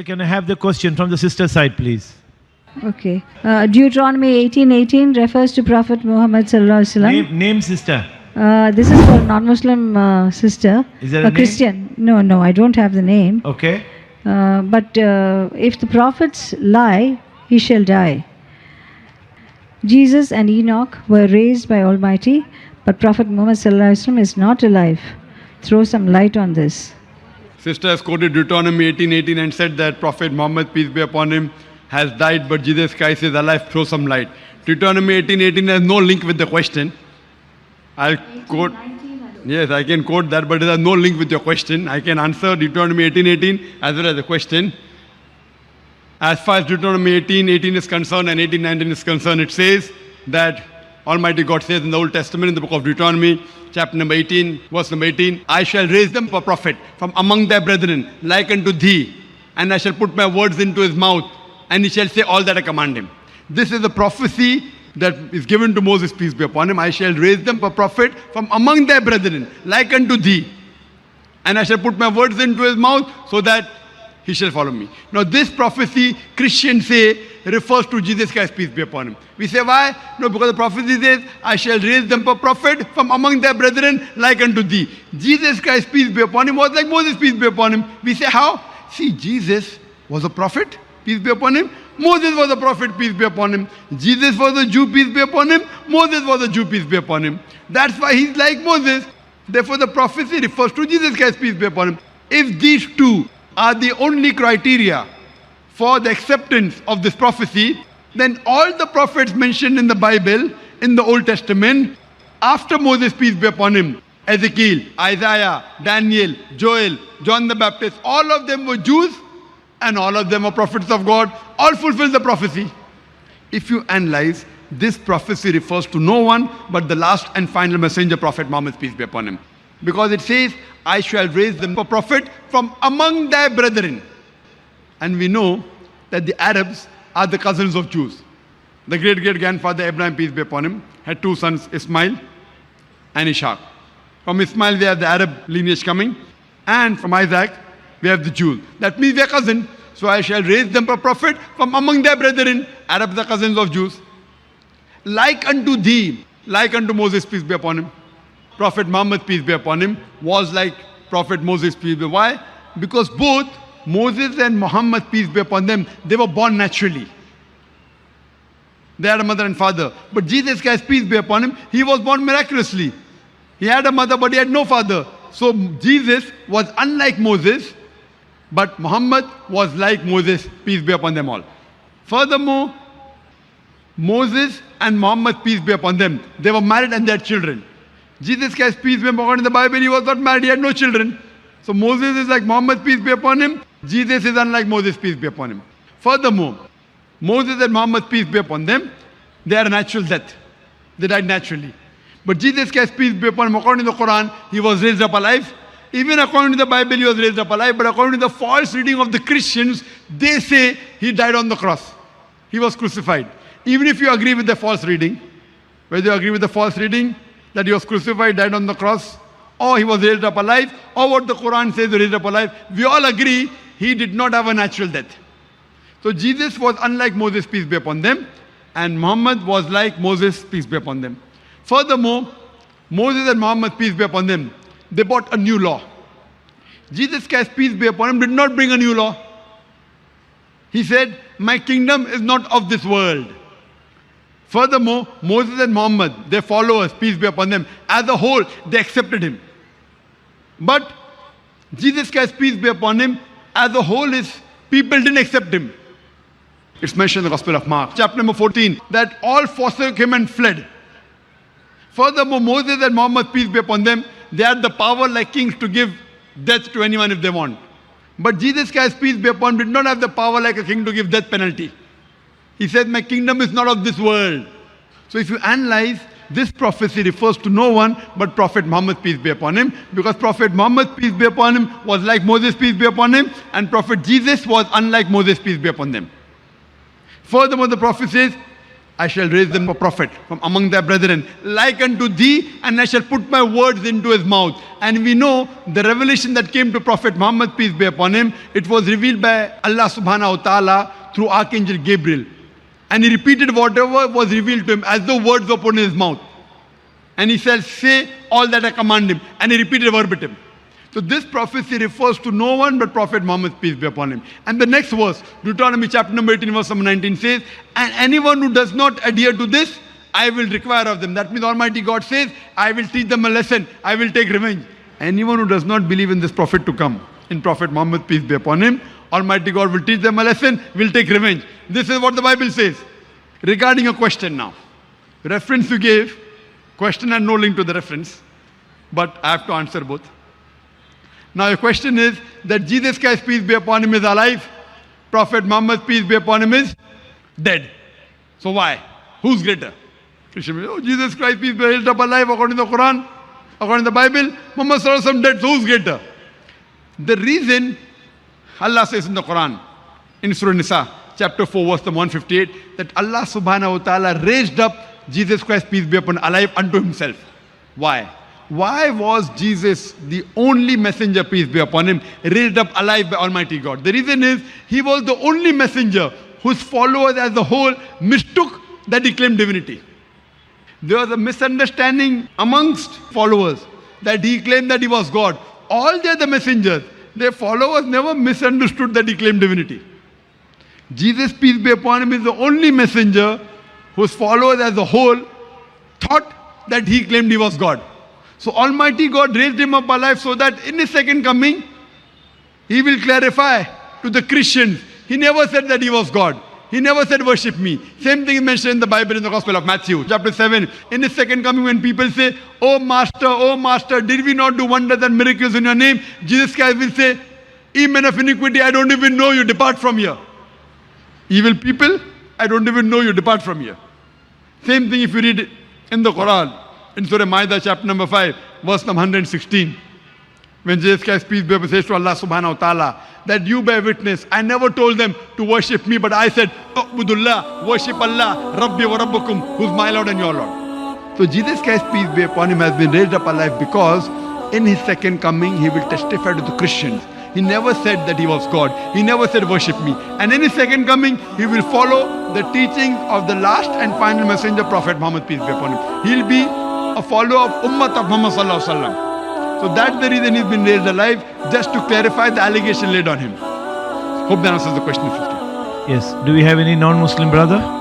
can I have the question from the sister side, please? Okay. Deuteronomy 18:18 refers to Prophet Muhammad sallallahu alaihi wasallam. Name sister. This is for a non-Muslim sister. Is there a name? Christian. No, I don't have the name. Okay. But if the prophets lie, he shall die. Jesus and Enoch were raised by Almighty, but Prophet Muhammad sallallahu alaihi wasallam is not alive. Throw some light on this. Sister has quoted Deuteronomy 18:18 and said that Prophet Muhammad, peace be upon him, has died, but Jesus Christ is alive. Throw some light. Deuteronomy 18:18 has no link with the question. I'll quote. Yes, I can quote that, but it has no link with your question. I can answer Deuteronomy 18:18 as well as the question. As far as Deuteronomy 18:18 is concerned and 18:19 is concerned, it says that Almighty God says in the Old Testament, in the book of Deuteronomy, chapter number 18, verse number 18, I shall raise them for prophet from among their brethren, like unto thee, and I shall put my words into his mouth, and he shall say all that I command him. This is the prophecy that is given to Moses, peace be upon him. I shall raise them for prophet from among their brethren, like unto thee, and I shall put my words into his mouth, so that he shall follow me. Now this prophecy, Christians say, refers to Jesus Christ, peace be upon him. We say, why? No, because the prophecy says, I shall raise them for prophet from among their brethren, like unto thee. Jesus Christ, peace be upon him, was like Moses, peace be upon him. We say, how? See, Jesus was a prophet, peace be upon him. Moses was a prophet, peace be upon him. Jesus was a Jew, peace be upon him. Moses was a Jew, peace be upon him. That's why he's like Moses. Therefore, the prophecy refers to Jesus Christ, peace be upon him. If these two are the only criteria for the acceptance of this prophecy, then all the prophets mentioned in the Bible, in the Old Testament, after Moses, peace be upon him, Ezekiel, Isaiah, Daniel, Joel, John the Baptist, all of them were Jews and all of them were prophets of God, all fulfilled the prophecy. If you analyze, this prophecy refers to no one but the last and final messenger, Prophet Muhammad, peace be upon him. Because it says, I shall raise them for prophet from among their brethren. And we know that the Arabs are the cousins of Jews. The great-great-grandfather Abraham, peace be upon him, had two sons, Ismail and Ishaq. From Ismail we have the Arab lineage coming, and from Isaac we have the Jews. That means they are cousins. So I shall raise them for prophet from among their brethren. Arabs are cousins of Jews. Like unto thee, like unto Moses, peace be upon him. Prophet Muhammad, peace be upon him, was like Prophet Moses, peace be upon him. Why? Because both Moses and Muhammad, peace be upon them, they were born naturally. They had a mother and father. But Jesus Christ, peace be upon him, he was born miraculously. He had a mother, but he had no father. So Jesus was unlike Moses, but Muhammad was like Moses, peace be upon them all. Furthermore, Moses and Muhammad, peace be upon them, they were married and they had children. Jesus Christ, peace be upon him, in the Bible, he was not married, he had no children. So Moses is like Muhammad, peace be upon him. Jesus is unlike Moses, peace be upon him. Furthermore, Moses and Muhammad, peace be upon them, they had a natural death. They died naturally. But Jesus Christ, peace be upon him, according to the Quran, he was raised up alive. Even according to the Bible, he was raised up alive. But according to the false reading of the Christians, they say he died on the cross. He was crucified. Even if you agree with the false reading, whether you agree with the false reading, that he was crucified, died on the cross, or he was raised up alive, or what the Quran says, raised up alive, we all agree he did not have a natural death. So Jesus was unlike Moses, peace be upon them, and Muhammad was like Moses, peace be upon them. Furthermore, Moses and Muhammad, peace be upon them, they brought a new law. Jesus Christ, peace be upon him, did not bring a new law. He said, my kingdom is not of this world. Furthermore, Moses and Muhammad, their followers, peace be upon them, as a whole, they accepted him. But Jesus Christ, peace be upon him, as a whole, his people didn't accept him. It's mentioned in the Gospel of Mark, chapter number 14, that all forsook him and fled. Furthermore, Moses and Muhammad, peace be upon them, they had the power like kings to give death to anyone if they want. But Jesus Christ, peace be upon him, did not have the power like a king to give death penalty. He said, my kingdom is not of this world. So if you analyze, this prophecy refers to no one but Prophet Muhammad, peace be upon him, because Prophet Muhammad, peace be upon him, was like Moses, peace be upon him, and Prophet Jesus was unlike Moses, peace be upon them. Furthermore, the prophet says, I shall raise them a prophet from among their brethren, like unto thee, and I shall put my words into his mouth. And we know the revelation that came to Prophet Muhammad, peace be upon him, it was revealed by Allah subhanahu wa ta'ala through Archangel Gabriel. And he repeated whatever was revealed to him as the words were put in his mouth. And he said, say all that I command him. And he repeated verbatim. So this prophecy refers to no one but Prophet Muhammad, peace be upon him. And the next verse, Deuteronomy chapter number 18, verse number 19 says, and anyone who does not adhere to this, I will require of them. That means Almighty God says, I will teach them a lesson. I will take revenge. Anyone who does not believe in this prophet to come, in Prophet Muhammad, peace be upon him, Almighty God will teach them a lesson, will take revenge. This is what the Bible says. Regarding a question now. Reference you gave, question and no link to the reference, but I have to answer both. Now your question is that Jesus Christ, peace be upon him, is alive. Prophet Muhammad, peace be upon him, is dead. So why? Who's greater? Christian will say, oh, Jesus Christ, peace be held up alive according to the Quran, according to the Bible. Muhammad sallallahu alaihi wasallam dead, so who's greater? The reason Allah says in the Quran, in Surah Nisa, chapter 4, verse 158, that Allah subhanahu wa ta'ala raised up Jesus Christ, peace be upon him, alive unto himself. Why? Why was Jesus, the only messenger, peace be upon him, raised up alive by Almighty God? The reason is, he was the only messenger whose followers as a whole mistook that he claimed divinity. There was a misunderstanding amongst followers that he claimed that he was God. All the other messengers, their followers never misunderstood that he claimed divinity. Jesus, peace be upon him, is the only messenger whose followers as a whole thought that he claimed he was God. So Almighty God raised him up alive so that in his second coming, he will clarify to the Christians. He never said that he was God. He never said worship me. Same thing is mentioned in the Bible in the Gospel of Matthew, chapter 7. In his second coming, when people say, oh Master, did we not do wonders and miracles in your name? Jesus Christ will say, ye men of iniquity, I don't even know you, depart from here. Evil people, I don't even know you, depart from here. Same thing if you read in the Quran. In Surah Ma'idah, chapter number 5, verse number 116, when Jesus Christ, peace be upon him, says to Allah subhanahu wa ta'ala, that you bear witness, I never told them to worship me, but I said, U'budullah, worship Allah, Rabbi wa Rabbukum, who's my Lord and your Lord. So Jesus Christ, peace be upon him, has been raised up alive because in his second coming, he will testify to the Christians. He never said that he was God. He never said worship me. And in his second coming, he will follow the teachings of the last and final messenger, Prophet Muhammad, peace be upon him. He'll be a follower of Ummah of Muhammad sallallahu alaihi wasallam. So that's the reason he's been raised alive, just to clarify the allegation laid on him. Hope that answers the question, sister. Yes. Do we have any non-Muslim brother?